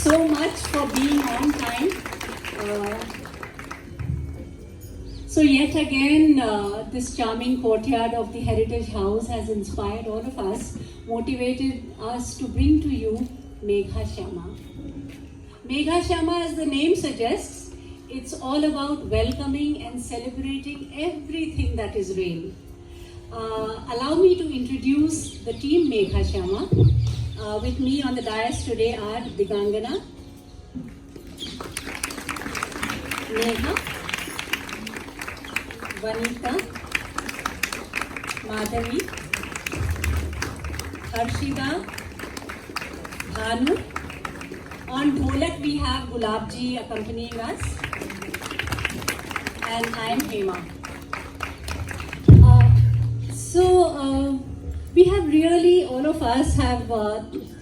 so much for being on time. So yet again, this charming courtyard of the Heritage House has inspired all of us, motivated us to bring to you Megha Shama. Megha Shama, as the name suggests, it's all about welcoming and celebrating everything that is real. Allow me to introduce the team Megha Shama. With me on the dais today are Digangana, Neha, Vanita, Madhavi, Harshida, Bhanu. On Dholak we have Gulabji accompanying us, and I am Hema. We have really, all of us have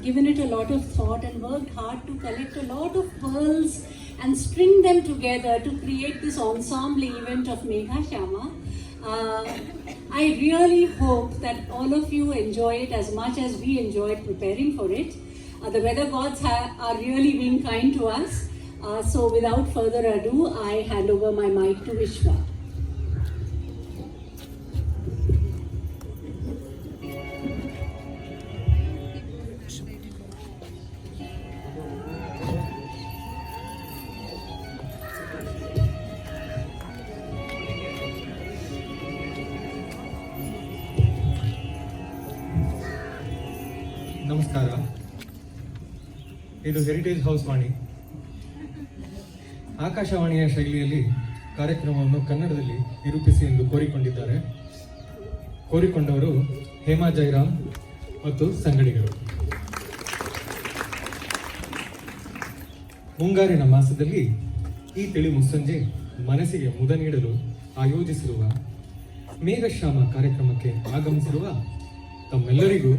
given it a lot of thought and worked hard to collect a lot of pearls and string them together to create this ensemble event of Megha Shama. I really hope that all of you enjoy it as much as we enjoyed preparing for it. The weather gods are really being kind to us. So without further ado, I hand over my mic to Vishwa. ನಮಸ್ಕಾರ. ಇದು heritage house ವಾಣಿ. ಆಕಾಶವಾಣಿಯ ಶೈಲಿಯಲ್ಲಿ ಕಾರ್ಯಕ್ರಮವನ್ನು ಕನ್ನಡದಲ್ಲಿ ನಿರೂಪಿಸಿ ಎಂದು ಕೋರಿಕೊಂಡವರು ಹೇಮಾ ಜೈರಾಮ್ ಮತ್ತು ಸಂಗಡಿಗರು. ಮುಂಗಾರಿನ ಮಾಸದಲ್ಲಿ ಈ ತಿಳಿ ಮುಸ್ಸಂಜೆ ಮನಸ್ಸಿಗೆ ಮುದ ನೀಡಲು ಆಯೋಜಿಸಿರುವ ಮೇಘಶ್ಯಾಮ ಕಾರ್ಯಕ್ರಮಕ್ಕೆ ಆಗಮಿಸಿರುವ ತಮ್ಮೆಲ್ಲರಿಗೂ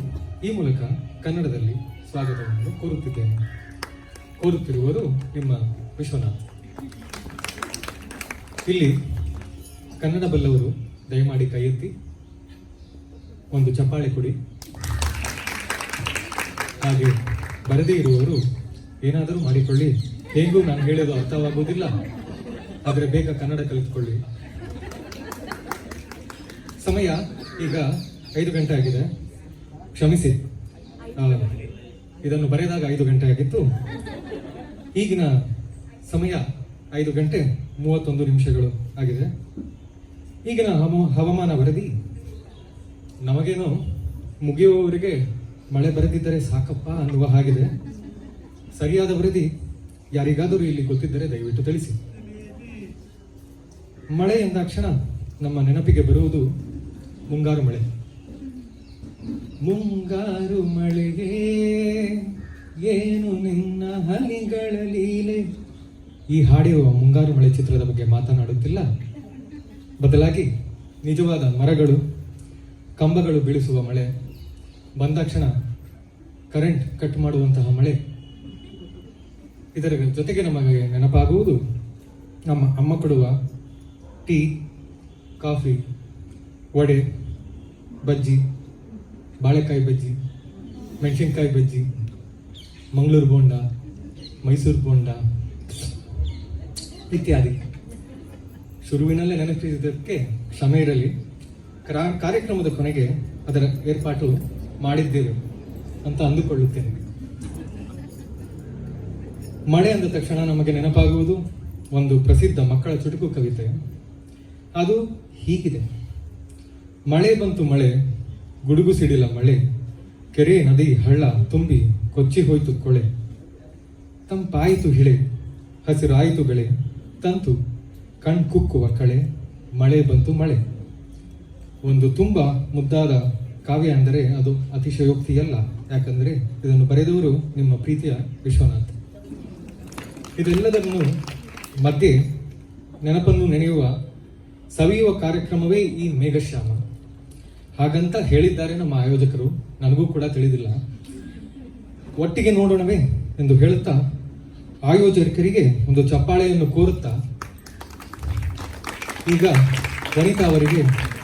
ಈ ಮೂಲಕ ಕನ್ನಡದಲ್ಲಿ ಸ್ವಾಗತವನ್ನು ಕೋರುತ್ತಿರುವರು ನಿಮ್ಮ ವಿಶ್ವನಾಥ್. ಇಲ್ಲಿ ಕನ್ನಡ ಬಲ್ಲವರು ದಯಮಾಡಿ ಕೈ ಎತ್ತಿ ಒಂದು ಚಪ್ಪಾಳೆ ಕೊಡಿ. ಹಾಗೆ ಬರದೇ ಇರುವವರು ಏನಾದರೂ ಮಾಡಿಕೊಳ್ಳಿ. ಹೇಗೂ ನಾನು ಹೇಳೋದು ಅರ್ಥವಾಗುವುದಿಲ್ಲ, ಆದರೆ ಬೇಗ ಕನ್ನಡ ಕಲಿತುಕೊಳ್ಳಿ. ಸಮಯ ಈಗ 5 ಗಂಟೆ ಆಗಿದೆ. ಕ್ಷಮಿಸಿ, ಇದನ್ನು ಬರೆದಾಗ 5 ಗಂಟೆ ಆಗಿತ್ತು. ಈಗಿನ ಸಮಯ 5 ಗಂಟೆ 31 ನಿಮಿಷಗಳು ಆಗಿದೆ. ಈಗಿನ ಹವಾಮಾನ ವರದಿ ನಮಗೇನೋ ಮುಗಿಯುವವರೆಗೆ ಮಳೆ ಬರೆದಿದ್ದರೆ ಸಾಕಪ್ಪ ಅನ್ನುವ ಹಾಗಿದೆ. ಸರಿಯಾದ ವರದಿ ಯಾರಿಗಾದರೂ ಇಲ್ಲಿ ಗೊತ್ತಿದ್ದರೆ ದಯವಿಟ್ಟು ತಿಳಿಸಿ. ಮಳೆ ಎಂದಾಕ್ಷಣ ನಮ್ಮ ನೆನಪಿಗೆ ಬರುವುದು ಮುಂಗಾರು ಮಳೆ. ಮುಂಗಾರು ಮಳೆಗೆ ಏನು ನಿನ್ನ ಹನಿಗಳ ಲೀಲೆ. ಈ ಹಾಡಿರುವ ಮುಂಗಾರು ಮಳೆ ಚಿತ್ರದ ಬಗ್ಗೆ ಮಾತನಾಡುತ್ತಿಲ್ಲ, ಬದಲಾಗಿ ನಿಜವಾದ ಮರಗಳು ಕಂಬಗಳು ಬೀಳಿಸುವ ಮಳೆ, ಬಂದಾಕ್ಷಣ ಕರೆಂಟ್ ಕಟ್ ಮಾಡುವಂತಹ ಮಳೆ. ಇದರ ಜೊತೆಗೆ ನಮಗೆ ನೆನಪಾಗುವುದು ನಮ್ಮ ಅಮ್ಮ ಕೊಡುವ ಟೀ, ಕಾಫಿ, ವಡೆ, ಬಜ್ಜಿ, ಬಾಳೆಕಾಯಿ ಬಜ್ಜಿ, ಮೆಣಸಿನ್ಕಾಯಿ ಬಜ್ಜಿ, ಮಂಗಳೂರು ಬೋಂಡ, ಮೈಸೂರು ಬೋಂಡ ಇತ್ಯಾದಿ. ಶುರುವಿನಲ್ಲೇ ನೆನಪಿಸಿದ್ದಕ್ಕೆ ಕ್ಷಮೆ ಇರಲಿ. ಕಾರ್ಯಕ್ರಮದ ಕೊನೆಗೆ ಅದರ ಏರ್ಪಾಟು ಮಾಡಿದ್ದೇವೆ ಅಂತ ಅಂದುಕೊಳ್ಳುತ್ತೇನೆ. ಮಳೆ ಅಂದ ತಕ್ಷಣ ನಮಗೆ ನೆನಪಾಗುವುದು ಒಂದು ಪ್ರಸಿದ್ಧ ಮಕ್ಕಳ ಚುಟುಕು ಕವಿತೆ. ಅದು ಹೀಗಿದೆ: ಮಳೆ ಬಂತು ಮಳೆ, ಗುಡುಗು ಸಿಡಿಲ ಮಳೆ, ಕೆರೆ ನದಿ ಹಳ್ಳ ತುಂಬಿ ಕೊಚ್ಚಿ ಹೋಯ್ತು ಕೊಳೆ, ತಂಪಾಯಿತು ಹಿಳೆ, ಹಸಿರಾಯಿತು ಬೆಳೆ, ತಂತು ಕಣ್ ಕುಕ್ಕುವ ಕಳೆ, ಮಳೆ ಬಂತು ಮಳೆ. ಒಂದು ತುಂಬಾ ಮುದ್ದಾದ ಕಾವ್ಯ ಅಂದರೆ ಅದು ಅತಿಶಯೋಕ್ತಿಯಲ್ಲ, ಯಾಕಂದರೆ ಇದನ್ನು ಬರೆದವರು ನಿಮ್ಮ ಪ್ರೀತಿಯ ವಿಶ್ವನಾಥ್. ಇದೆಲ್ಲದನ್ನು ಮಧ್ಯೆ ನೆನಪನ್ನು ನೆನೆಯುವ ಸವಿಯುವ ಕಾರ್ಯಕ್ರಮವೇ ಈ ಮೇಘಶ್ಯಾಮ. ಹಾಗಂತ ಹೇಳಿದ್ದಾರೆ ನಮ್ಮ ಆಯೋಜಕರು, ನನಗೂ ಕೂಡ ತಿಳಿದಿಲ್ಲ. ಒಟ್ಟಿಗೆ ನೋಡೋಣವೇ ಎಂದು ಹೇಳುತ್ತಾ ಆಯೋಜಕರಿಗೆ ಒಂದು ಚಪ್ಪಾಳೆಯನ್ನು ಕೋರುತ್ತಾ ಈಗ ವನಿತಾ ಅವರಿಗೆ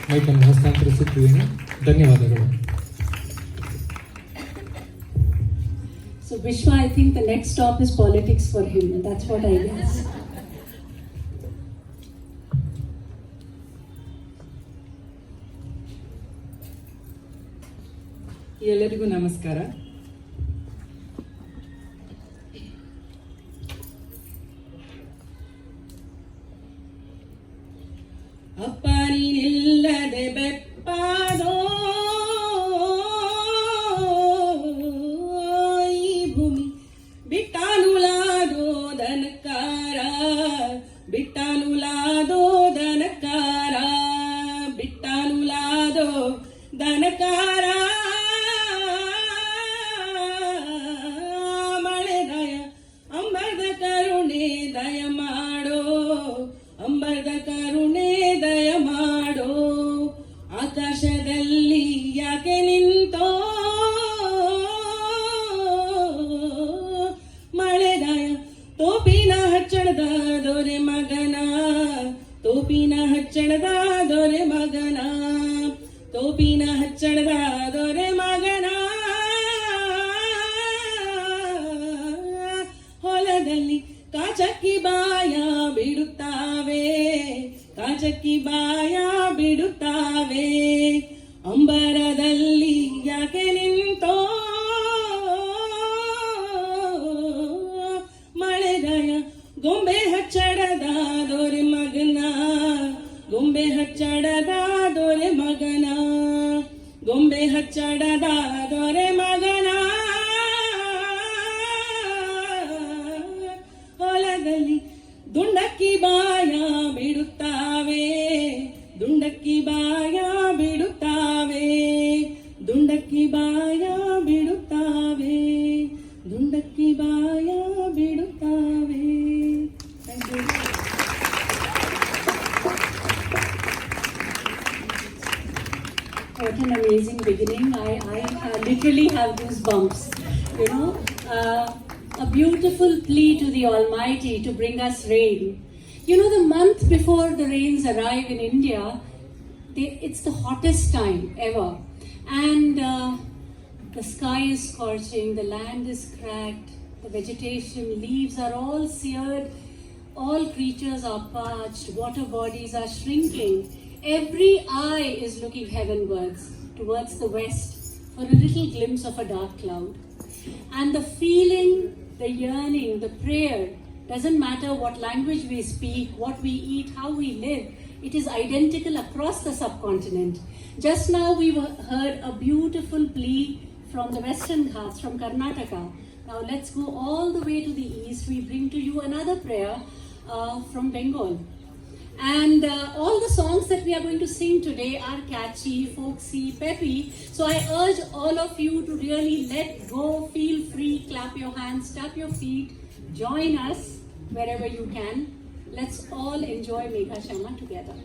ಮೈಕನ್ನು ಹಸ್ತಾಂತರಿಸುತ್ತಿದ್ದೇನೆ. ಧನ್ಯವಾದಗಳು. So Vishwa, I think the next stop is politics for him. That's what I guess. ಎಲ್ಲರಿಗೂ ನಮಸ್ಕಾರ. ಅಪ್ಪ ನೀನಿಲ್ಲದೆ ಬೆಪ್ಪಾದೋ ಈ ಭೂಮಿ ಬಿಟ್ಟಾನುಲಾದೋ ದನಕಾರ, ಬಿಟ್ಟಾನುಲಾದೋ ದನಕಾರ, ಬಿಟ್ಟಾನುಲಾದೋ ದನಕಾರ. ಮಳೆ ದಯ ಅಂಬರದ ಕರುಣೆ ದಯ ಮಾಡೋ, ಅಂಬರದ ಕರುಣೆ ದಯ ಮಾಡೋ. ಆಕಾಶದಲ್ಲಿ ಯಾಕೆ ನಿಂತೋ ಮಳೆ ದಯ. ತೋಪಿನ ಹಚ್ಚಣದ ದೊರೆ ಮಗನ, ತೋಪಿನ ಹಚ್ಚಣದ ದೊರೆ ಮಗನ, ತೋಪಿನ ಹಚ್ಚಣದ ದೊರೆ ಮಗನ. ಹೊಲದಲ್ಲಿ ಕಾಚಕ್ಕಿ ಬಾಯ ಬಿಡುತ್ತಾವೆ, ಕಾಚಕ್ಕಿ ಬಾಯ ಬಿಡುತ್ತಾವೆ. ಅಂಬರದಲ್ಲಿ ಯಾಕೆ ನಿಂತೋ ಮಳೆ ದಯ. ಗೊಂಬೆ ಹಚ್ಚಡದ ದೊರೆ ಮಗನ, ಗೊಂಬೆ ಹಚ್ಚಡದ ದೊರೆ ಮಗನ, ಗೊಂಬೆ ಹಚ್ಚಡದ ದೊರೆ ಮಗನ. ಹೊಲದಲ್ಲಿ ದುಂಡಕ್ಕಿ ಬಾಯ ಬಿಡುತ್ತಾವೆ, ದುಂಡಕ್ಕಿ ಬಾಯ ಬಿಡುತ್ತಾವೆ, ದುಂಡಕ್ಕಿ ಬಾಯ ಬಿಡುತ್ತಾವೆ, ದುಂಡಕ್ಕಿ ಬಾಯ ಬಿಡುತ್ತಾವೆ. Thank you. What an amazing beginning. I literally have goosebumps. You know, a beautiful plea to the Almighty to bring us rain. You know, the month before the rains arrive in India, it's the hottest time ever. And the sky is scorching, the land is cracked, the vegetation, leaves are all seared, all creatures are parched, water bodies are shrinking. Every eye is looking heavenwards, towards the west, for a little glimpse of a dark cloud. And the feeling, the yearning, the prayer, doesn't matter what language we speak, what we eat, how we live, it is identical across the subcontinent. Just now we heard a beautiful plea from the Western Ghats, from Karnataka. Now let's go all the way to the east. We bring to you another prayer from Bengal. And all the songs that we are going to sing today are catchy, folksy, peppy. So I urge all of you to really let go, feel free, clap your hands, tap your feet, join us wherever you can. Let's all enjoy Megha Shama together.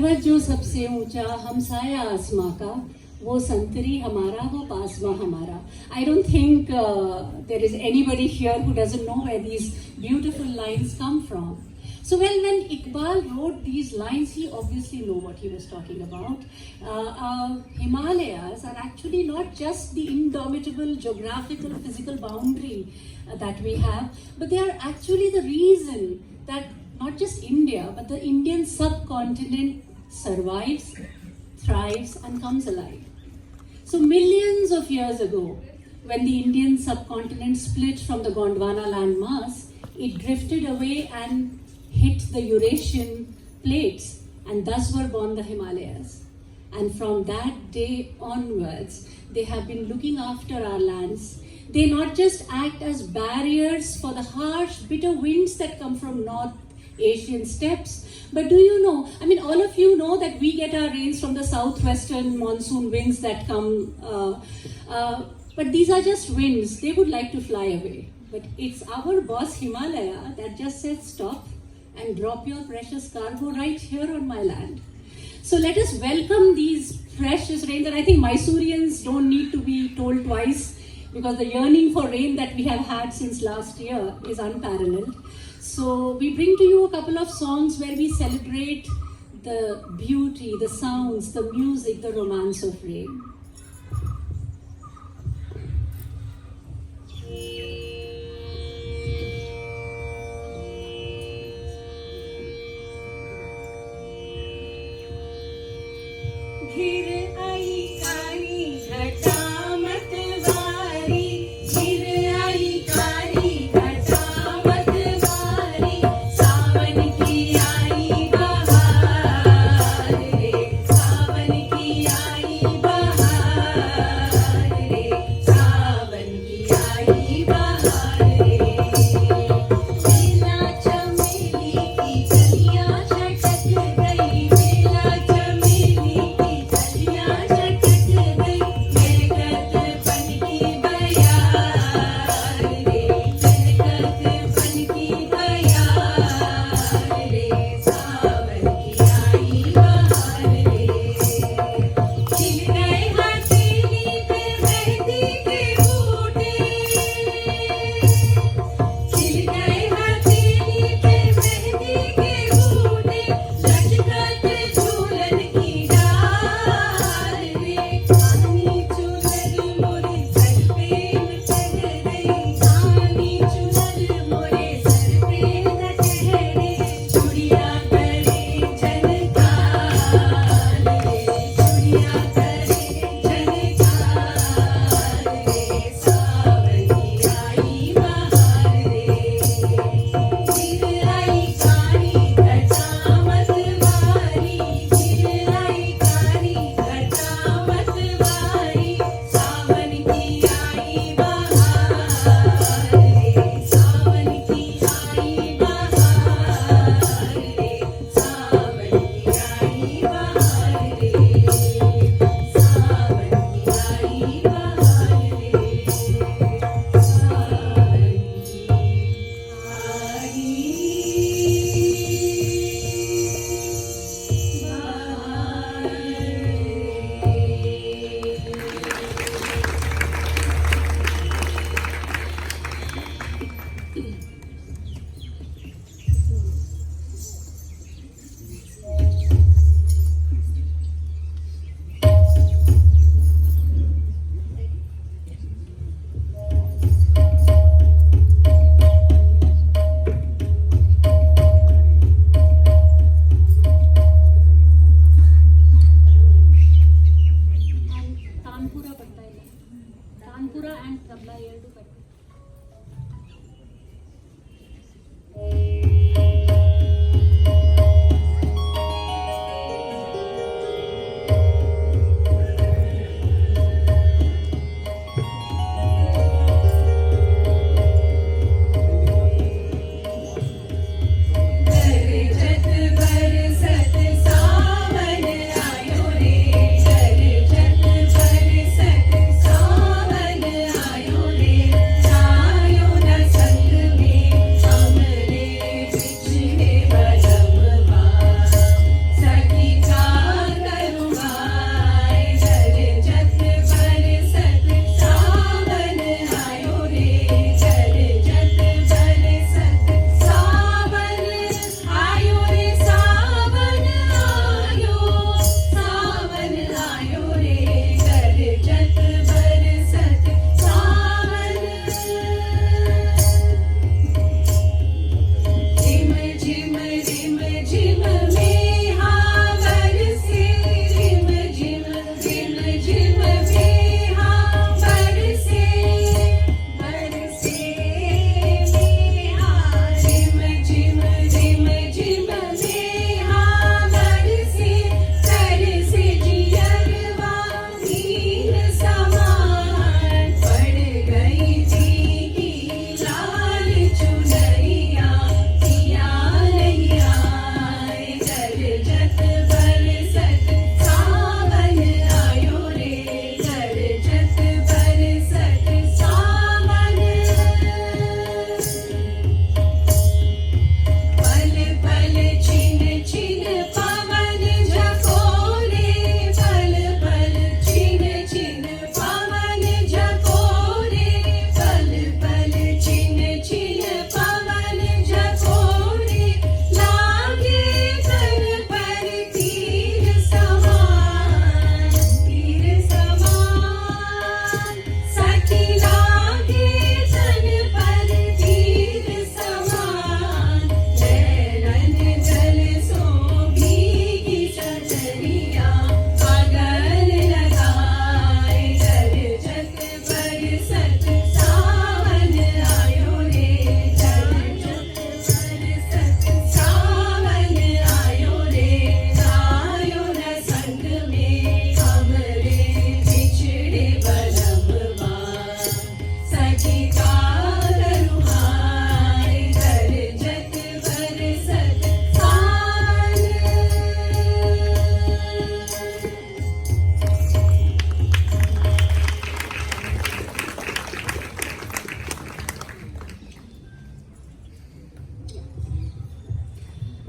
पर्वत जो सबसे ऊंचा हमसाया आसमां का, वो संतरी हमारा वो पासमा हमारा. I don't think there is anybody here who doesn't know where these beautiful lines come from. So well, when Iqbal wrote these lines, he obviously knew what he was talking about. Himalayas are actually not just the indomitable geographical, physical boundary that we have, but they are actually the reason that not just India, but the Indian subcontinent survives, thrives, and comes alive. So millions of years ago, when the Indian subcontinent split from the Gondwana landmass, it drifted away and hit the Eurasian plates, and thus were born the Himalayas. And from that day onwards, they have been looking after our lands. They not just act as barriers for the harsh, bitter winds that come from North Asian steppes, but do you know, I mean, all of you know that we get our rains from the southwestern monsoon winds that come, but these are just winds. They would like to fly away. But it's our boss Himalaya that just says stop and drop your precious cargo right here on my land. So let us welcome these precious rains, and I think Mysoreans don't need to be told twice, because the yearning for rain that we have had since last year is unparalleled. So we bring to you a couple of songs where we celebrate the beauty, the sounds, the music, the romance of rain. घिर आई काली घटा मतवारी, घिर आई काली घटा मतवारी, सावन की आई बहार रे, सावन की आई बहार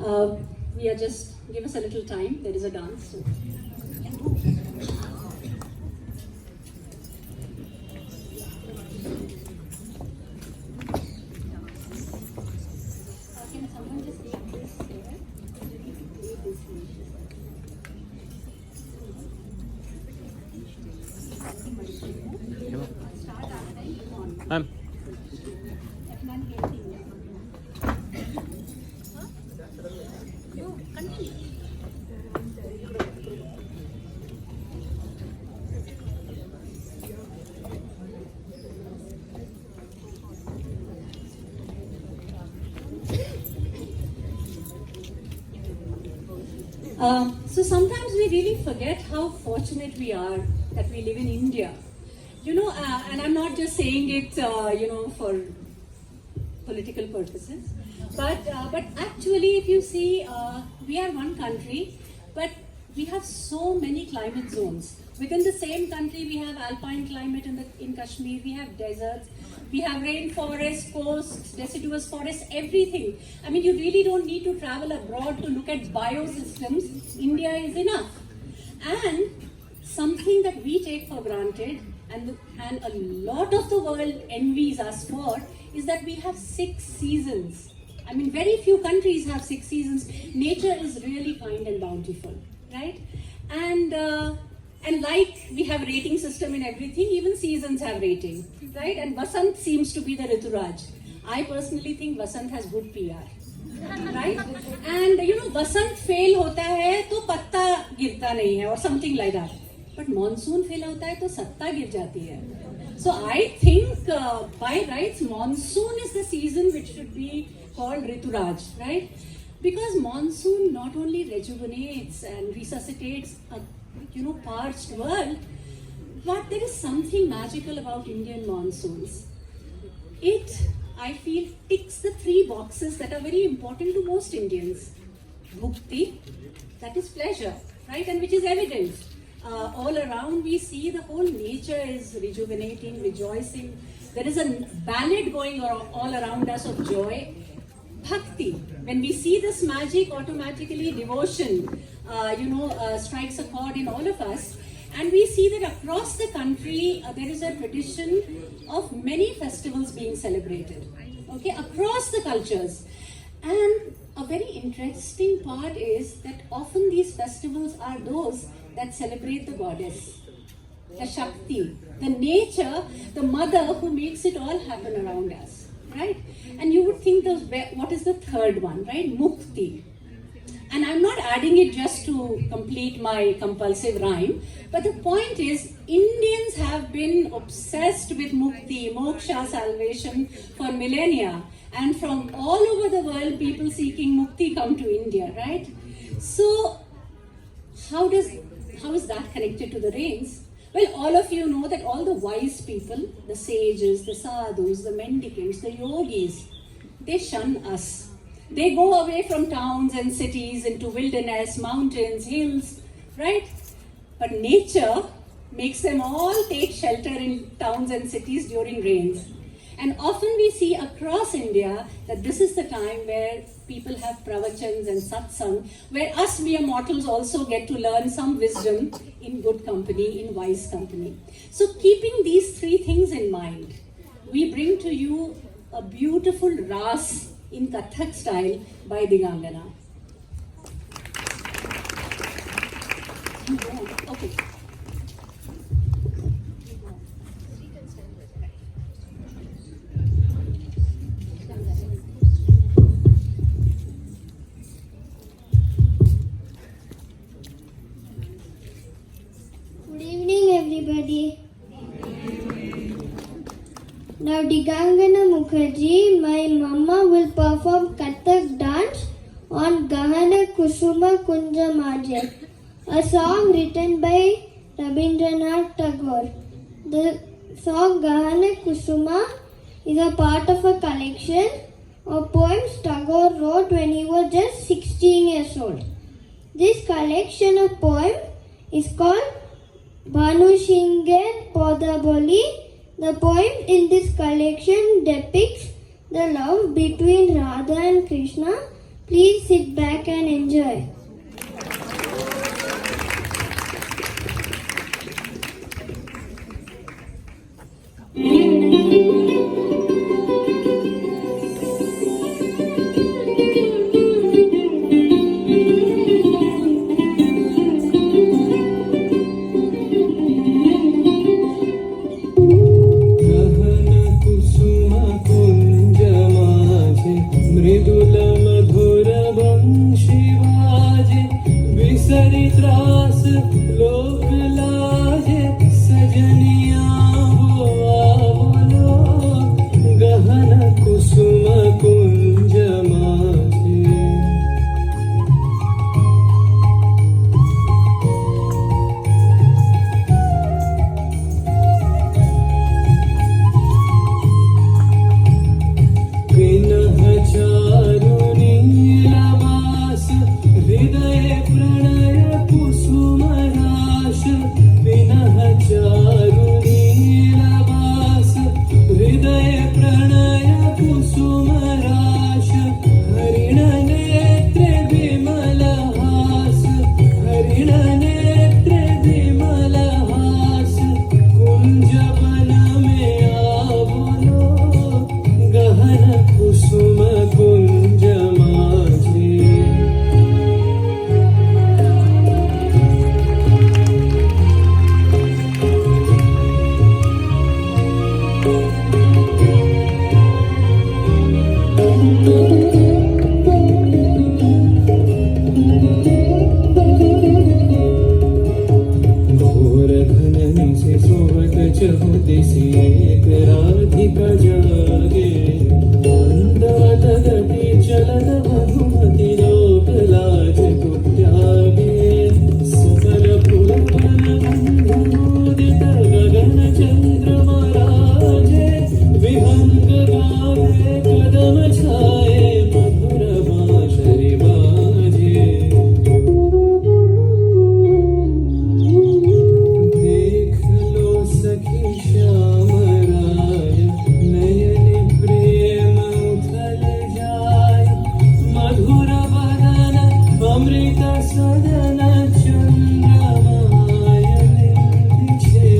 We are just, give us a little time, there is a dance. So. Can someone just take this here? We need to play this music. Start after you on. So sometimes we really forget how fortunate we are that we live in India. You know, and I'm not just saying it, for political purposes, but actually, if you see, we are one country, but we have so many climate zones. Within the same country, we have alpine climate in Kashmir, we have deserts, we have rainforest, coasts, deciduous forests, everything. I mean, you really don't need to travel abroad to look at biosystems. India is enough. And something that we take for granted and a lot of the world envies us for is that we have 6 seasons. I mean, very few countries have 6 seasons. Nature is really kind and bountiful, right? And like we have rating system in everything, even seasons have rating, right? And Vasant seems to be the Rituraj. I personally think Vasant has good PR, right? And Vasant fail hota hai to patta girta nahi hai or something like that. But monsoon fail hota hai to satta gir jati hai. So I think by rights, monsoon is the season which should be called Rituraj, right? Because monsoon not only rejuvenates and resuscitates a parched world, but there is something magical about Indian monsoons. It, I feel, ticks the 3 boxes that are very important to most Indians. Bhukti, that is pleasure, right? And which is evident. All around we see the whole nature is rejuvenating, rejoicing. There is a ballad going all around us of joy. Bhakti, when we see this magic, automatically devotion, strikes a chord in all of us. And we see that across the country, there is a tradition of many festivals being celebrated, okay, across the cultures. And a very interesting part is that often these festivals are those that celebrate the goddess, the Shakti, the nature, the mother who makes it all happen around us, right? And you would think, what is the third one, right? Mukti. And I'm not adding it just to complete my compulsive rhyme, but the point is, Indians have been obsessed with mukti, moksha, salvation for millennia. And from all over the world, people seeking mukti come to India, right? So, how is that connected to the rains? Well, all of you know that all the wise people, the sages, the sadhus, the mendicants, the yogis, they shun us. They go away from towns and cities into wilderness, mountains, hills, right? But nature makes them all take shelter in towns and cities during rains. And often we see across India that this is the time where people have pravachans and satsang, where us mere mortals also get to learn some wisdom in good company, in wise company. So keeping these 3 things in mind, we bring to you a beautiful ras in Kathak style by Digangana. Okay. Good evening, everybody. Now, Digangana Mukherjee, my mama, will perform Kathak dance on Gahana Kusuma Kunja Maje, a song written by Rabindranath Tagore. The song Gahana Kusuma is a part of a collection of poems Tagore wrote when he was just 16 years old. This collection of poems is called Bhanushinger Podaboli. The poem in this collection depicts the love between Radha and Krishna Please sit back and enjoy. गहन कुसुम कुंज माझे मृदुल मधुर वंशी वाजे विसरी त्रास लोक लाजे सजनिया बोलो गहन कुसुम कुंज माझे विनः चारु नीलवास हृदय प्रणय कुसुम राश विनः चारु नीलवास हृदय प्रणय कुसुम राश हरिण नेत्र विमल हास हरिण नेत्र विमल हास कुंज वन में आवलो गहन कुसुम कुंज माझे घोर घनन से सोवत चहुते से एक राधिका जागे अंधवत गति चलन मधुमति लोक लाज को त्यागे सकल पुलवन बंधुदित गगन चंद्रमा राजे विहंग गावे कदम छाए मधुर बांसुरी बाजे देख लो सखी श्याम राय नयन प्रेम उथल जाय मधुर वदन अमृत सदन चंद्रमायन दिछे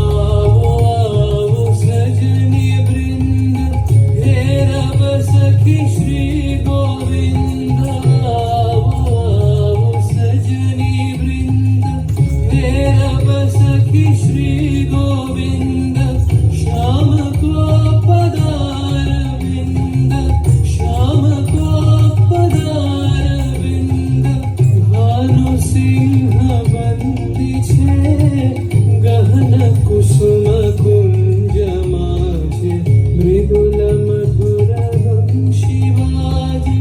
आवो आवो सजनी वृंद हेरब सखी श्री गोविंद आवो आवो सजनी वृंद हेरब सखी श्री गोविंद श्याम को पदार विंद श्याम को पदार विंद भानु सिंह बंदी छे गहन कुसुम कुंज माझे मृदुल मधुर वंशी वाजे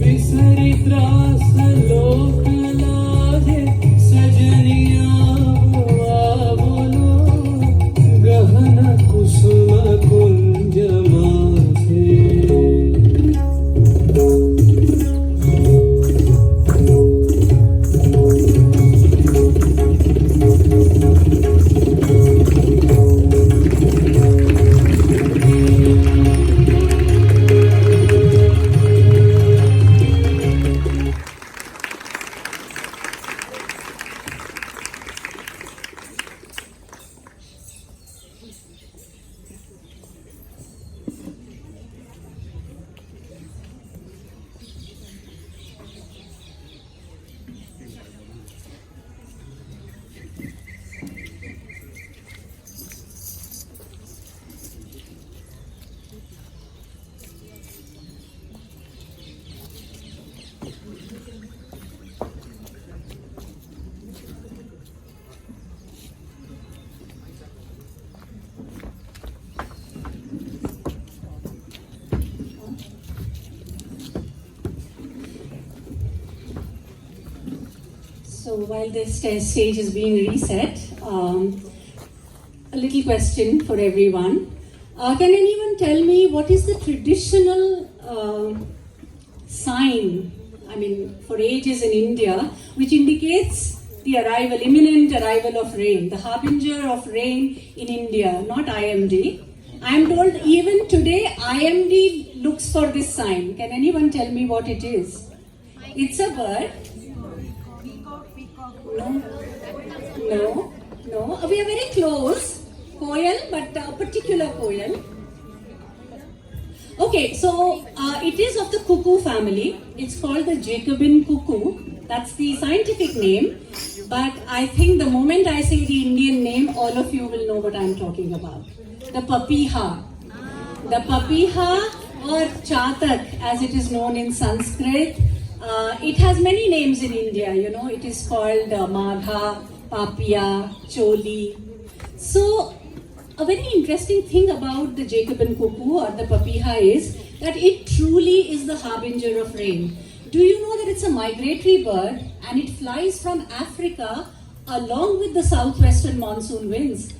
विसरी त्रास लोक लाजे सजनिया बोलो गहन कुसुम कुंज माझे So while this stage is being reset, a little question for everyone. Can anyone tell me what is the traditional sign, I mean, for ages in India, which indicates the arrival, imminent arrival of rain, the harbinger of rain in India, not IMD, I am told even today IMD looks for this sign. Can anyone tell me what it is? It's a bird. No. We are very close. Koyal, but a particular koyal. Okay, so it is of the cuckoo family. It's called the Jacobin cuckoo. That's the scientific name. But I think the moment I say the Indian name, all of you will know what I'm talking about. The papiha. The papiha or chatak, as it is known in Sanskrit. It has many names in India, you know. It is called Magha, Papia, Choli. So, a very interesting thing about the Jacobin cuckoo or the papiha is that it truly is the harbinger of rain. Do you know that it's a migratory bird and it flies from Africa along with the southwestern monsoon winds?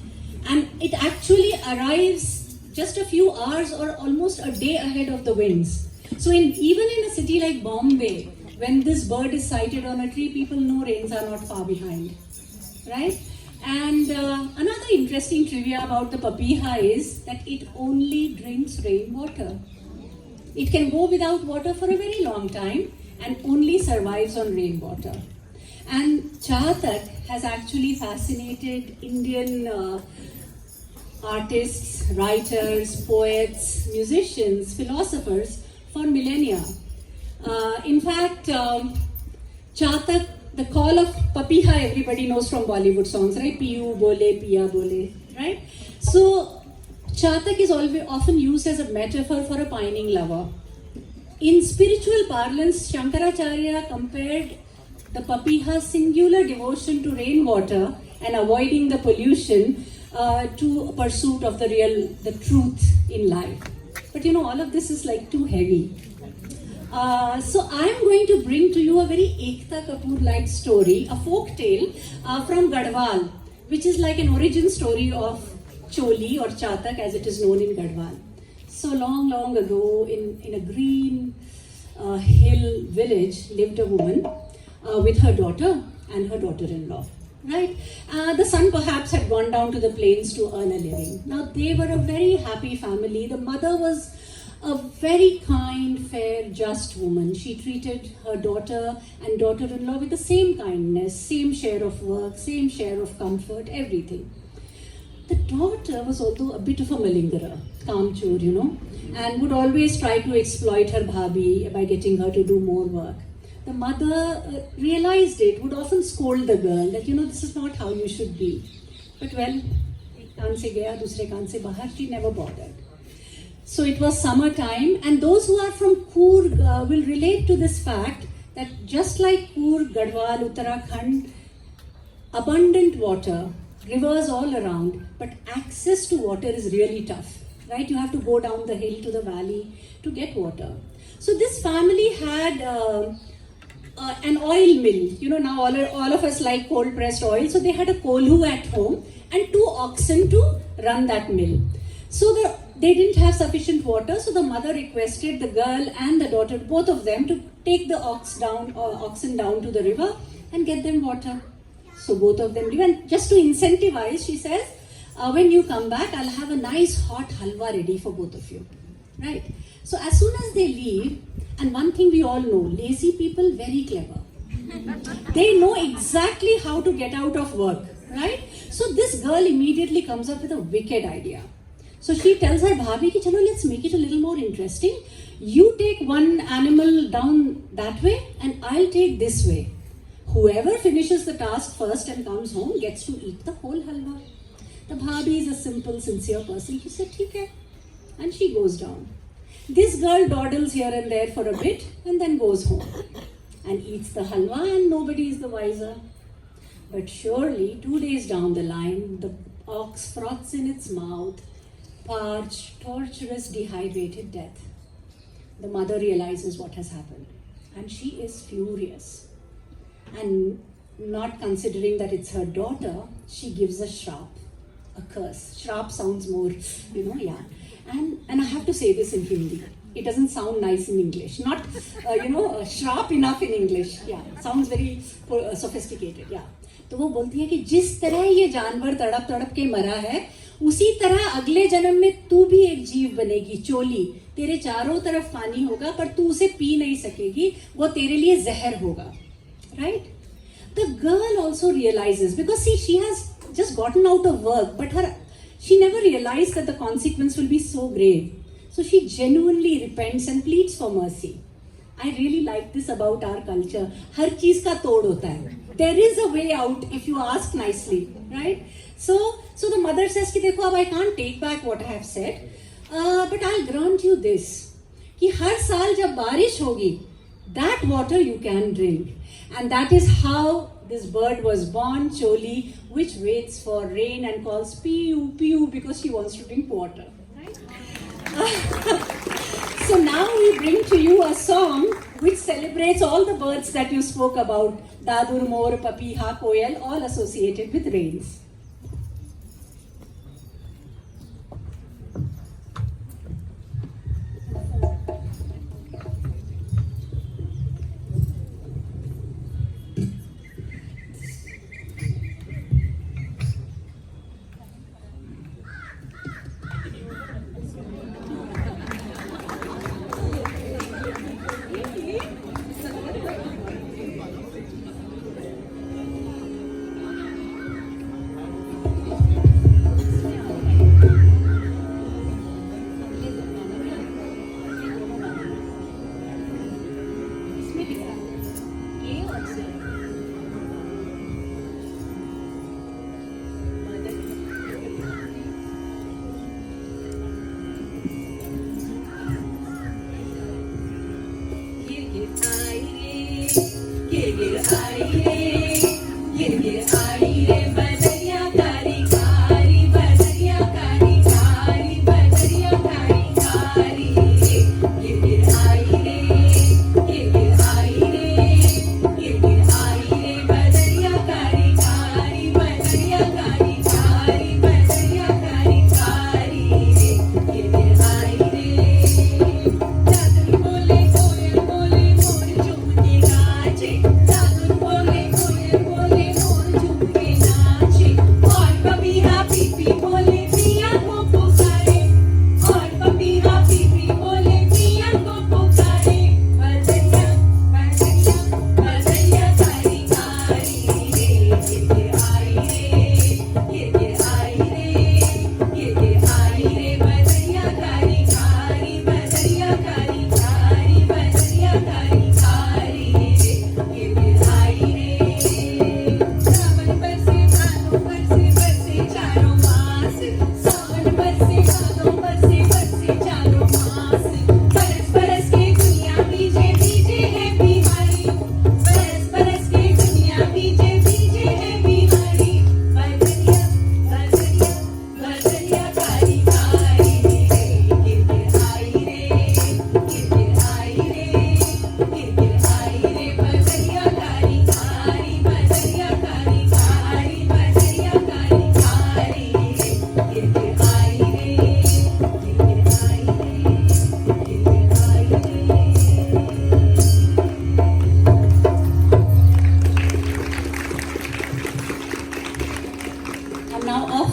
And it actually arrives just a few hours or almost a day ahead of the winds. So even in a city like Bombay, when this bird is sighted on a tree, people know rains are not far behind, right? And another interesting trivia about the papiha is that it only drinks rainwater. It can go without water for a very long time and only survives on rainwater. And chatak has actually fascinated Indian artists, writers, poets, musicians, philosophers for millennia. In fact, chatak, the call of papiha, everybody knows from Bollywood songs, right? Piyu bole, piya bole, right? So, chatak is always often used as a metaphor for a pining lover. In spiritual parlance, Shankaracharya compared the papiha's singular devotion to rainwater and avoiding the pollution to a pursuit of the truth in life. But you know, all of this is like too heavy. So I am going to bring to you a very Ekta Kapoor-like story, a folk tale from Garhwal, which is like an origin story of Choli or Chatak as it is known in Garhwal. So long ago, in a green hill village, lived a woman with her daughter and her daughter-in-law. Right? The son perhaps had gone down to the plains to earn a living. Now they were a very happy family. The mother was a very kind, fair, just woman. She treated her daughter and daughter-in-law with the same kindness, same share of work, same share of comfort, everything. The daughter was also a bit of a malingerer, kamchor, you know, and would always try to exploit her bhabhi by getting her to do more work. The mother realized it, would often scold the girl that, you know, this is not how you should be. But well, ek kaan se gaya, dusre kaan se bahar, she never bothered. So it was summertime, and those who are from Coorg will relate to this fact that just like Coorg, Garhwal, Uttarakhand, abundant water, rivers all around, but access to water is really tough, right? You have to go down the hill to the valley to get water. So this family had an oil mill. You know, now all of us like cold pressed oil. So they had a kolhu at home and 2 oxen to run that mill. So they didn't have sufficient water. So the mother requested the girl and the daughter, both of them, to take the oxen down to the river and get them water. So both of them do. And just to incentivize, she says, when you come back, I'll have a nice hot halwa ready for both of you. Right? So as soon as they leave, and one thing we all know, lazy people, very clever. They know exactly how to get out of work, right? So this girl immediately comes up with a wicked idea. So she tells her bhabhi ki chalo, let's make it a little more interesting. You take one animal down that way and I'll take this way. Whoever finishes the task first and comes home gets to eat the whole halwa. The bhabhi is a simple, sincere person. She said, "Theek hai." And she goes down. This girl dawdles here and there for a bit and then goes home and eats the halwa, and nobody is the wiser. But surely 2 days down the line, the ox froths in its mouth, parched, torturous, dehydrated death. The mother realizes what has happened and she is furious. And not considering that it's her daughter, she gives a shrap, a curse. Shrap sounds more, you know, yeah. And I have to say this in Hindi. It doesn't sound nice in English. Not, sharp enough in English. Yeah, sounds very sophisticated. Yeah. तो वो बोलती है कि जिस तरह ये जानवर तड़प तड़प के मरा है, उसी तरह अगले जन्म में तू भी एक जीव बनेगी, चोली। तेरे चारों तरफ पानी होगा पर तू उसे पी नहीं सकेगी, वो तेरे लिए जहर होगा, right? The girl also realizes, because see, she has just gotten out of work, but she never realized that the consequence will be so grave. So she genuinely repents and pleads for mercy. I really like this about our culture. हर चीज का तोड़ होता है. There is a way out if you ask nicely, right? So the mother says कि देखो अब I can't take back what I have said, but I'll grant you this, कि हर साल जब बारिश होगी, that water you can drink. And that is how this bird was born, Choli, which waits for rain and calls piu piu because she wants to drink water. Right? So now we bring to you a song which celebrates all the birds that you spoke about, Dadur, Mor, Papiha, Koyal, all associated with rains.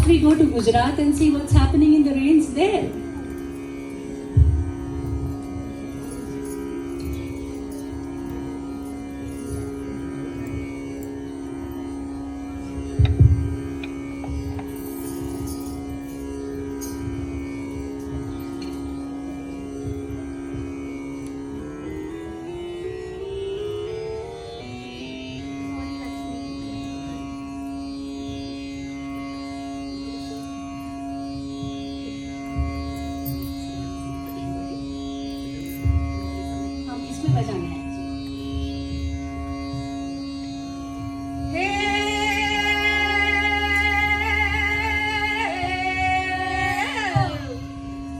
We go to Gujarat and see what's happening in the rains there. बजाना है।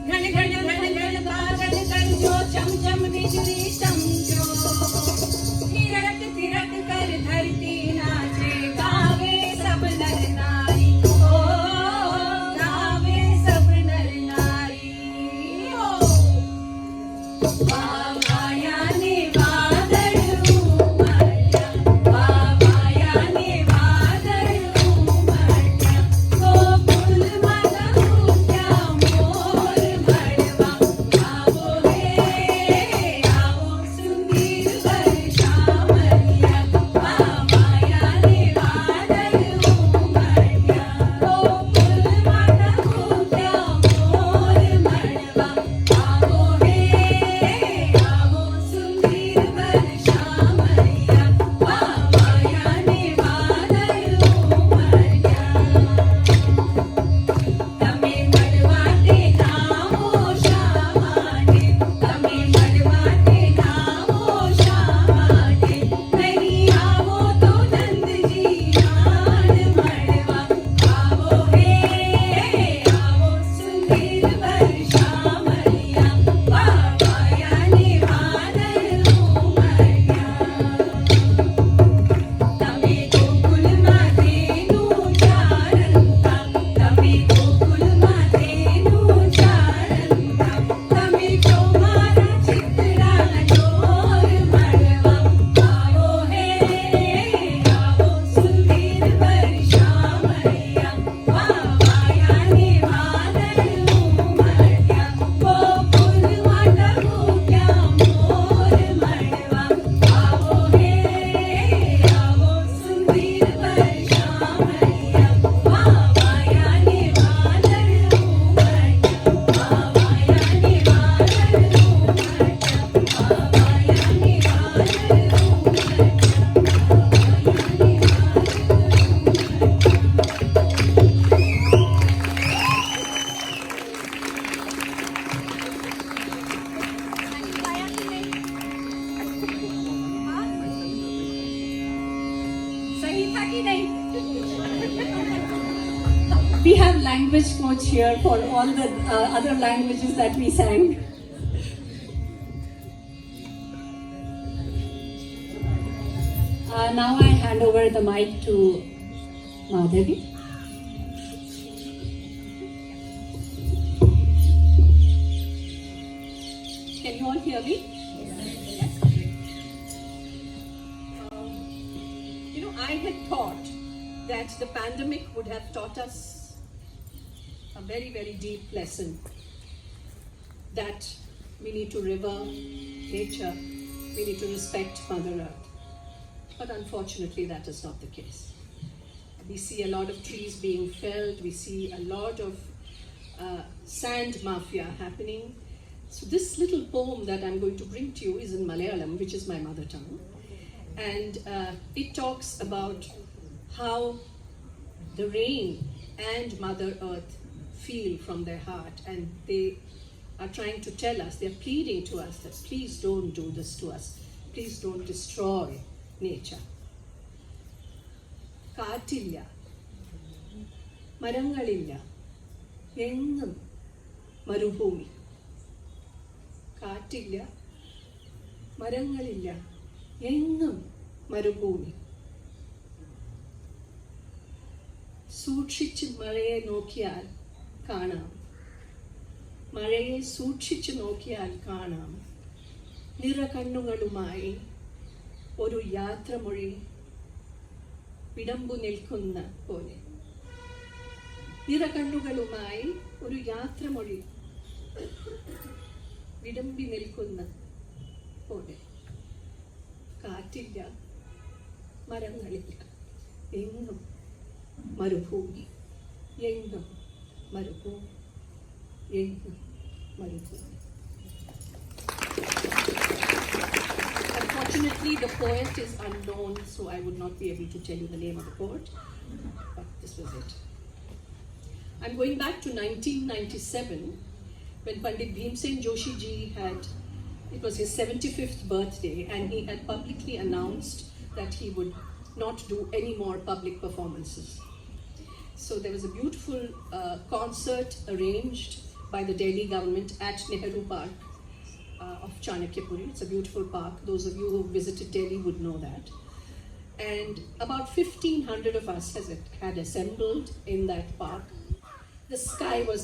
घन घन घन घन बादल गरजो, चम चम बिजली चमको, थिरक थिरक कर धरती नाचे, गावे सब नर नारी, ओ गावे सब नर नारी, ओ माया ने ही नहीं. We have language coach here for all the other languages that we sang. Now I hand over the mic to Madhavi. Can you all hear me? You know, I had thought that the pandemic would have taught us a very, very deep lesson that we need to revere nature, we need to respect Mother Earth. But unfortunately, that is not the case. We see a lot of trees being felled, we see a lot of sand mafia happening. So this little poem that I'm going to bring to you is in Malayalam, which is my mother tongue. And it talks about how the rain and Mother Earth feel from their heart, and they are trying to tell us, they're pleading to us that please don't do this to us, please don't destroy nature. കാറ്റില്ല, മരങ്ങളില്ല, എങ്ങും മരുഭൂമി. കാറ്റില്ല, മരങ്ങളില്ല, എങ്ങും മരുഭൂമി. സൂക്ഷിച്ച് മഴയെ നോക്കിയാൽ കാണാം, മഴയെ സൂക്ഷിച്ചു നോക്കിയാൽ കാണാം, നിറകണ്ണുകളുമായി ഒരു യാത്രമൊഴി വിടമ്പു നിൽക്കുന്ന പോലെ. നിറകണ്ണുകളുമായി ഒരു യാത്രമൊഴി വിടമ്പി നിൽക്കുന്ന പോലെ. കാറ്റില്ല, മരങ്ങളില്ല, എങ്ങും മരുഭൂമി, എങ്ങും മരുഭൂമി, എങ്ങും മരുഭൂമി. Unfortunately, the poet is unknown, so I would not be able to tell you the name of the poet, but this was it. I'm going back to 1997, when Pandit Bhimsen Joshi ji it was his 75th birthday, and he had publicly announced that he would not do any more public performances. So there was a beautiful concert arranged by the Delhi government at Nehru Park of Chanakyapuri. It's a beautiful park. Those of you who visited Delhi would know that. And about 1,500 of us had assembled in that park. The sky was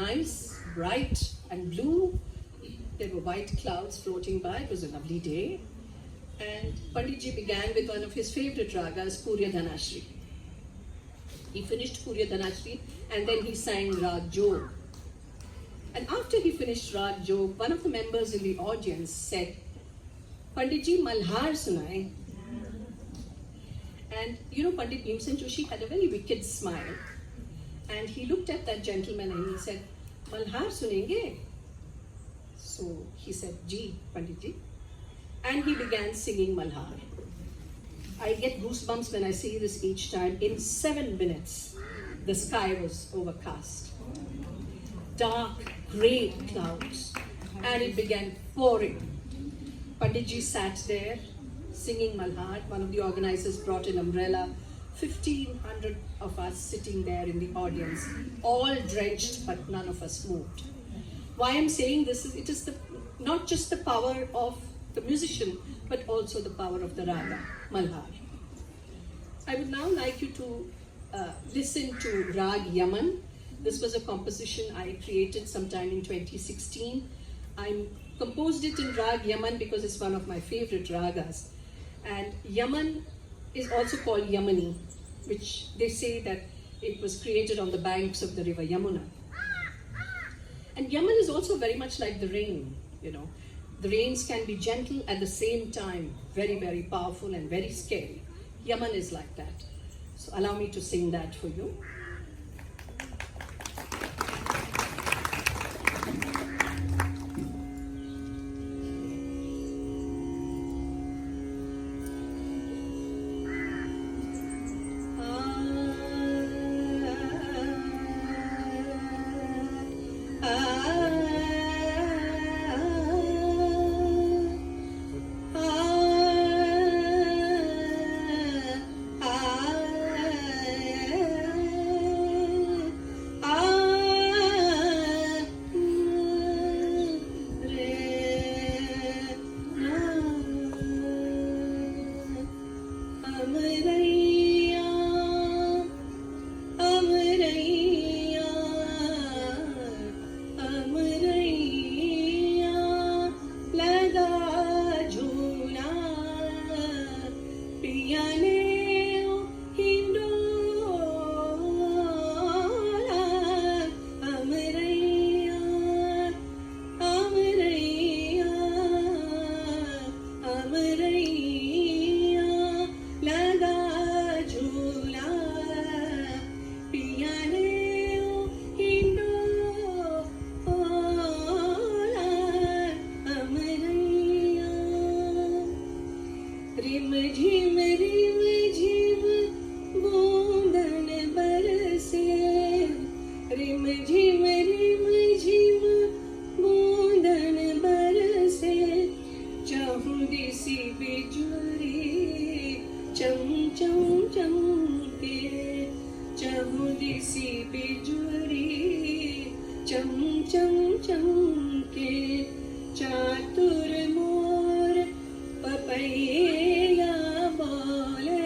nice, bright and blue. There were white clouds floating by. It was a lovely day. And Panditji began with one of his favorite ragas, Purya Dhanashri. He finished Purya Dhanashri and then he sang Rag Jog. And after he finished Rag Jog, one of the members in the audience said, Panditji, Malhar sunai. And you know, Pandit Bhimsen Joshi had a very wicked smile. And he looked at that gentleman and he said, Malhar sunenge? So he said, Ji, Panditji. And he began singing Malhar. I get goosebumps when I see this each time. In 7 minutes, the sky was overcast. Dark, grey clouds. And it began pouring. Panditji sat there singing Malhar. One of the organizers brought an umbrella. 1,500 of us sitting there in the audience, all drenched, but none of us moved. Why I'm saying this is, it is not just the power of the musician, but also the power of the raga, Malhar. I would now like you to listen to Rag Yaman. This was a composition I created sometime in 2016. I composed it in Rag Yaman because it's one of my favorite ragas. And Yaman is also called Yamani, which they say that it was created on the banks of the river Yamuna. And Yaman is also very much like the rain, you know. The rains can be gentle at the same time, very, very powerful and very scary. Yaman is like that. So allow me to sing that for you. Ah झिम बूंदन बरसे rim झिम बूंदन बरसे चाहूं दिसी बिजुरी चम चम चमके चाहूं दिसी बिजुरी चम चम चमके चातुर मोर पपैया बोले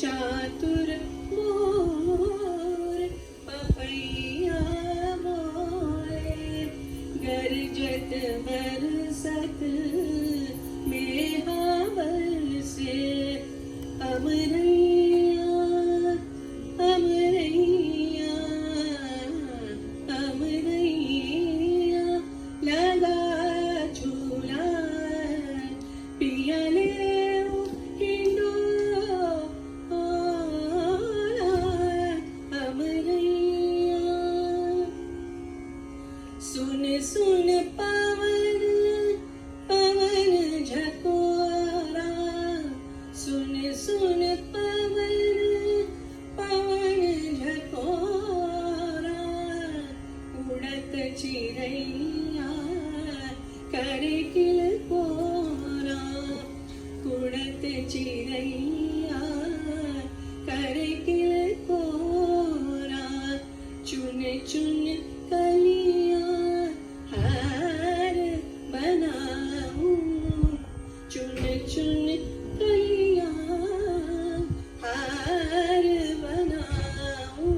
चातुर मोर पपैया बोले गरजत बरसत मेहा बरसे अमरैया अमरैया अमरैया लगा झूला पिया ले हिंडो अमरैया सुन सुन पवन पवन झकोरा सुन सुन पवन पवन झकोरा उड़त चिड़ैया करे किल कोरा उड़त चिड़ैया करे किल कोरा चुन चुन कलियां हार बनाऊं चुन चुन कलियां हार बनाऊं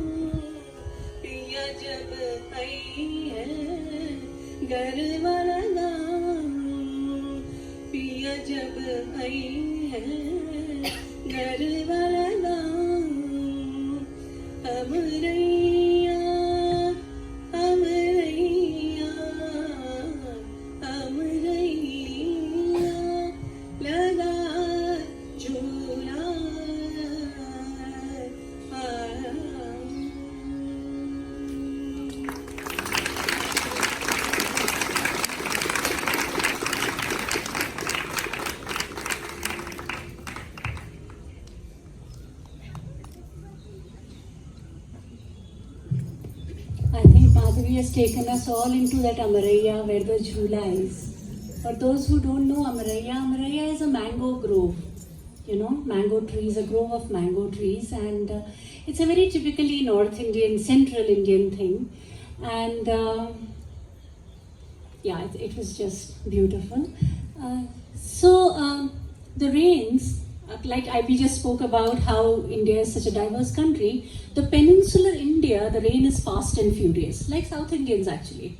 पिया जब आई है गरबा लगाऊं पिया जब आई है गरबा लगाऊं अमरैया अमरैया अमरैया लगा झूला I think Madhavi has taken us all into that Amaraiya where the Jhula is. For those who don't know Amaraiya is a mango grove. You know, mango trees, a grove of mango trees, and it's a very typically North Indian, Central Indian thing. And yeah, it was just beautiful. So the rains, like we just spoke about how India is such a diverse country, the peninsular India, the rain is fast and furious, like South Indians actually.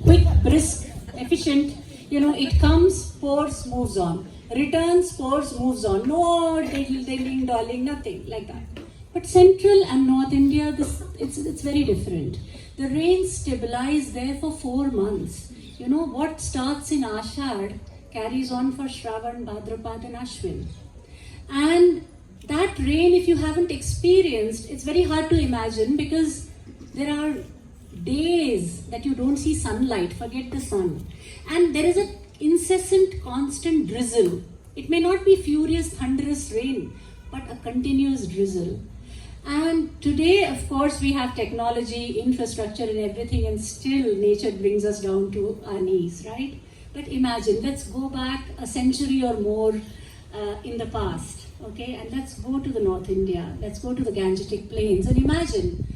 Quick, brisk, efficient, you know, it comes, pours, moves on. Returns, pours, moves on. No digging, dolling, nothing like that. But Central and North India, it's very different. The rains stabilize there for 4 months. You know, what starts in Ashad carries on for Shravan, Bhadrapad and Ashwin. And that rain, if you haven't experienced, it's very hard to imagine because there are days that you don't see sunlight, forget the sun. And there is an incessant, constant drizzle. It may not be furious, thunderous rain, but a continuous drizzle. And today, of course, we have technology, infrastructure and everything, and still nature brings us down to our knees, right? But imagine, let's go back a century or more in the past, okay? And let's go to the North India, let's go to the Gangetic Plains, and imagine,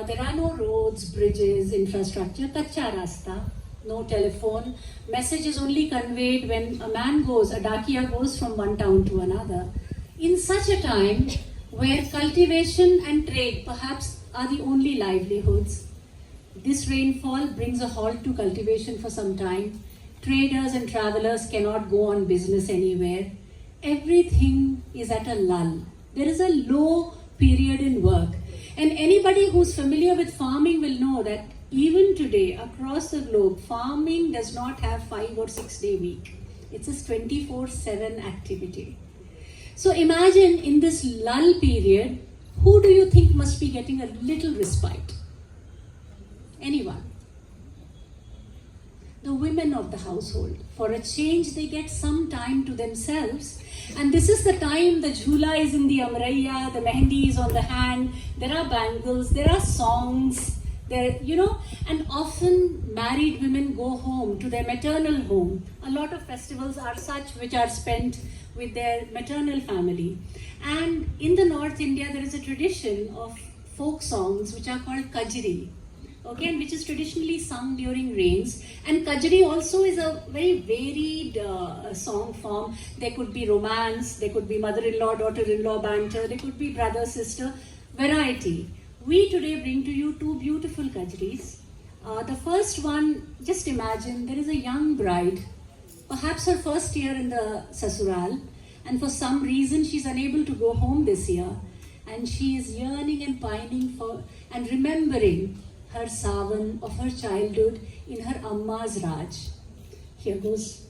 there are no roads, bridges, infrastructure, kacha rasta, no telephone. Message is only conveyed when a man goes, a dakiya goes from one town to another. In such a time where cultivation and trade perhaps are the only livelihoods, this rainfall brings a halt to cultivation for some time. Traders and travelers cannot go on business anywhere. Everything is at a lull. There is a low period in work. And anybody who's familiar with farming will know that even today, across the globe, farming does not have 5 or 6 day week. It's a 24/7 activity. So imagine in this lull period, who do you think must be getting a little respite? Anyone? the women of the household. For a change, they get some time to themselves. And this is the time the jhula is in the amraiya, the mehendi is on the hand, there are bangles, there are songs, there, and often married women go home to their maternal home. A lot of festivals are such which are spent with their maternal family. And in the North India, there is a tradition of folk songs which are called kajri. Okay, and which is traditionally sung during rains. And Kajri also is a very varied song form. There could be romance, there could be mother-in-law, daughter-in-law banter, there could be brother-sister, variety. We today bring to you two beautiful Kajris. The first one, just imagine, there is a young bride, perhaps her first year in the Sasural, and for some reason she's unable to go home this year. And she is yearning and pining for and remembering her savan of her childhood in her Amma's Raj. Here goes.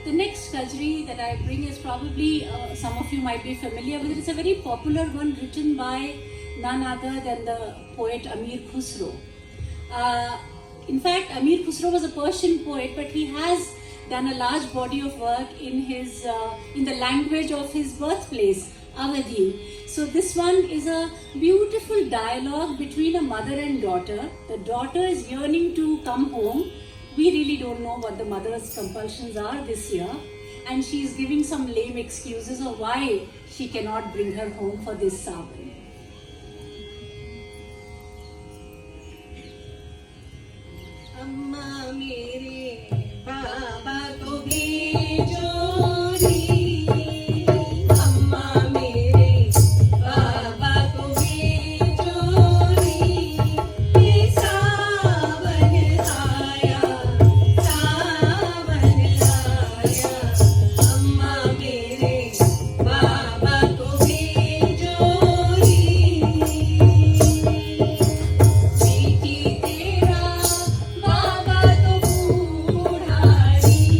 The next Kajri that I bring is probably, some of you might be familiar with it. It's a very popular one written by none other than the poet Amir Khusro. In fact, Amir Khusro was a Persian poet, but he has done a large body of work in the language of his birthplace, Awadhi. So this one is a beautiful dialogue between a mother and daughter. The daughter is yearning to come home. We really don't know what the mother's compulsions are this year, and she is giving some lame excuses of why she cannot bring her home for this savan. अम्मा मेरे बाबा को भेजो री, अम्मा मेरे बाबा को भेजो री, ये सावन आया, सावन आया, अम्मा मेरे बाबा को भेजो री, बेटी तेरा बाबा तो बूढ़ा री,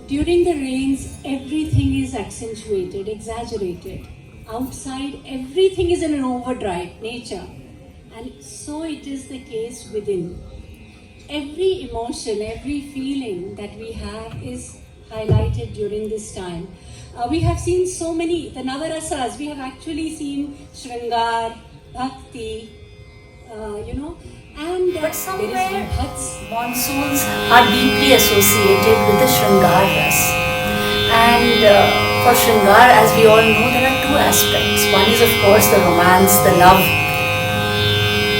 During the rains, everything is accentuated, exaggerated. Outside, everything is in an overdrive, nature. And so it is the case within. Every emotion, every feeling that we have is highlighted during this time. We have seen so many, the Navarasas, we have actually seen Shringar, Bhakti, and But there somewhere is Bhats. monsoons are deeply associated with the Shringar Ras. And for Shringar, as we all know, there are two aspects. One is, of course, the romance, the love.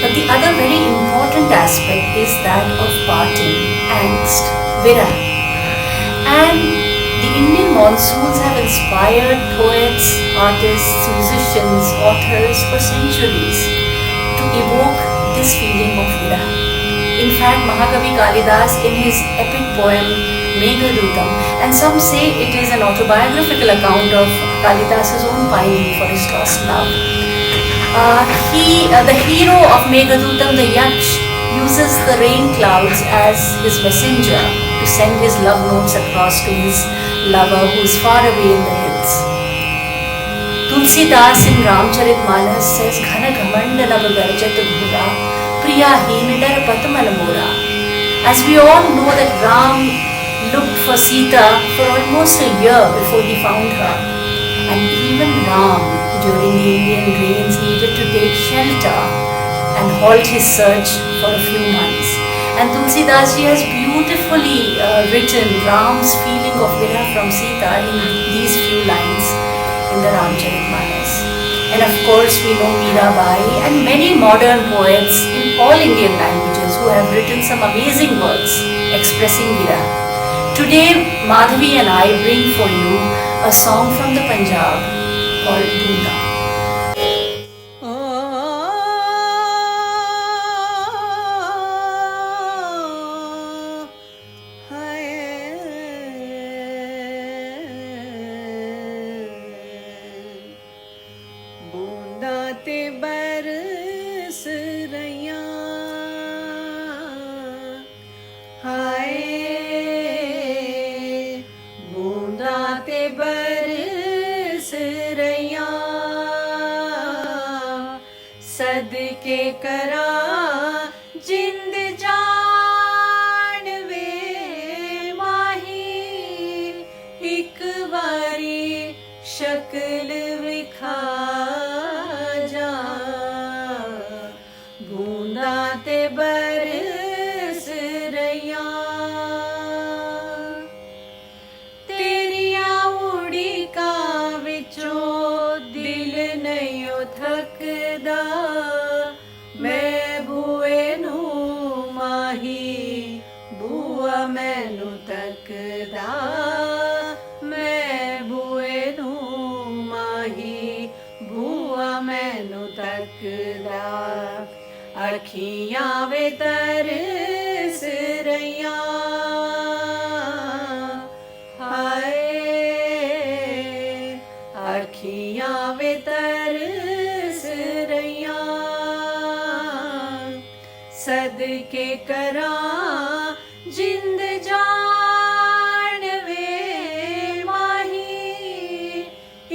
But the other very important aspect is that of parting, angst, vira. And the Indian monsoons have inspired poets, artists, musicians, authors for centuries to evoke this feeling of vira. In fact, Mahakavi Kalidas, in his epic poem Meghadutam, and some say it is an autobiographical account of Kalidas's own pining for his lost love. The hero of Meghadutam, the Yaksh, uses the rain clouds as his messenger to send his love notes across to his lover who is far away in the hills. Tulsidas in Ramcharitmanas says, Ghana Ghamanda Nab Garjat Bhura, Priya Heen Dar Patmal Mora. As we all know that Ram looked for Sita for almost a year before he found her. And even Ram, during the Indian rains, needed to take shelter and halt his search for a few months. And Tulsidas ji has beautifully written Ram's feeling of vira from Sita in these few lines in the Ramcharitmanas. And of course we know Mirabai and many modern poets in all Indian languages who have written some amazing works expressing vira. Today Madhavi and I bring for you a song from the Punjab called Boonda. ते बरस रैया हाय बूंदा ते बरस रैया सदके करा जिंद जान वे माही एक बारी शक्ल विखा ते बरस रैया तेरिया उड़ीका विचों दिल नहीं थकदा मैं बूए नू माही बूआ मैनू तकदा मैं बूए नू माही बूआ मैनू तकदा अखियां वे तरस रैया हाय अखियां वे तरस रैया सदके करा जिंद जान वे माही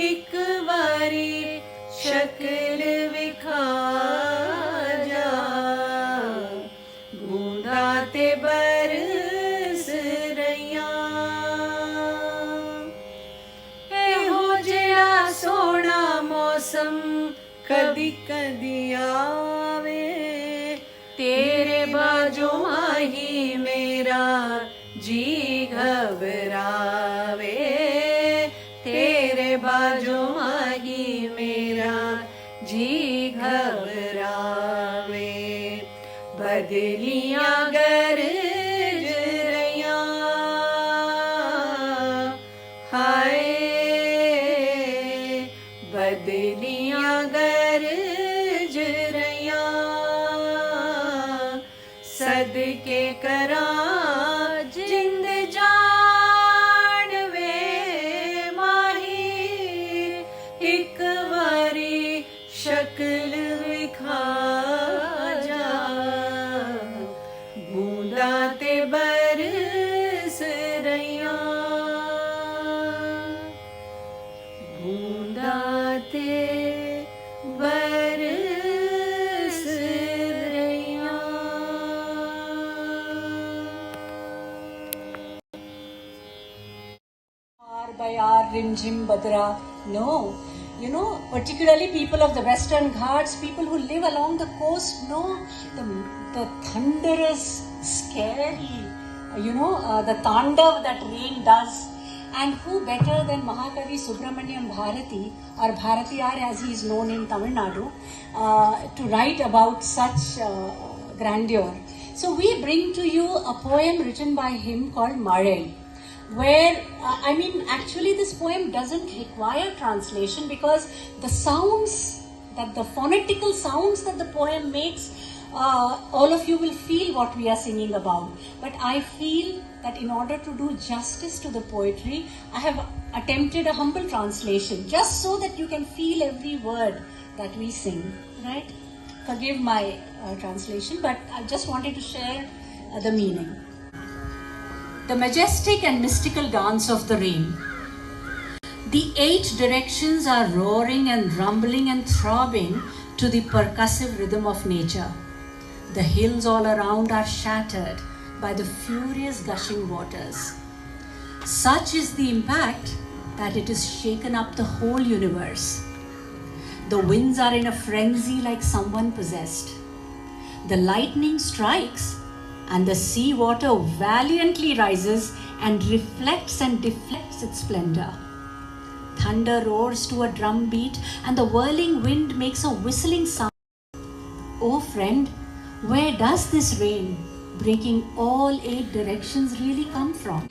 एक बारी शक्ल विखा ते बरस रैया एहो जेड़ा सोना मौसम कदी कदी आवे तेरे बाजू माही मेरा जी घबरावे तेरे बाजू माही मेरा जी घबरावे बदलियां गरज रैया हाय बदलियां गरज रैया सदके करा जिंद जान वे माही एक बारी शक्ल विखा बरस रैया Bayar, Rim Jim Badra. No. You know, particularly people of the Western Ghats, people who live along the coast know the thunderous, scary, the tandav that rain does. And who better than Mahakavi Subramaniam Bharati, or Bharatiyar as he is known in Tamil Nadu, to write about such grandeur. So we bring to you a poem written by him called Malai, where, actually this poem doesn't require translation because the sounds, the phonetical sounds that the poem makes, all of you will feel what we are singing about. But I feel that in order to do justice to the poetry, I have attempted a humble translation, just so that you can feel every word that we sing, right? Forgive my translation, but I just wanted to share the meaning. The majestic and mystical dance of the rain. The 8 directions are roaring and rumbling and throbbing to the percussive rhythm of nature. The hills all around are shattered by the furious gushing waters. Such is the impact that it has shaken up the whole universe. The winds are in a frenzy like someone possessed. The lightning strikes and the sea water valiantly rises and reflects and deflects its splendor. Thunder roars to a drum beat and the whirling wind makes a whistling sound. Oh friend, where does this rain, breaking all 8 directions, really come from?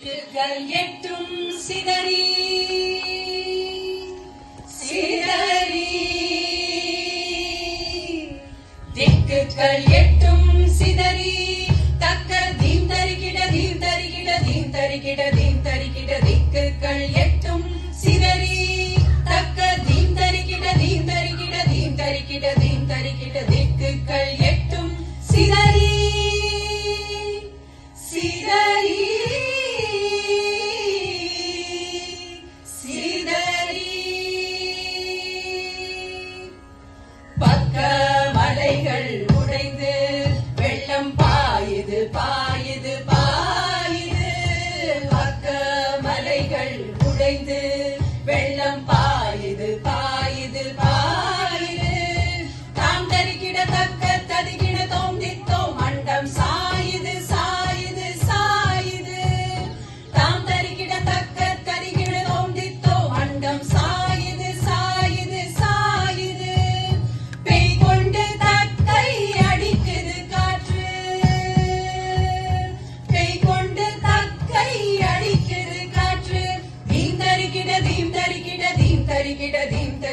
Dheem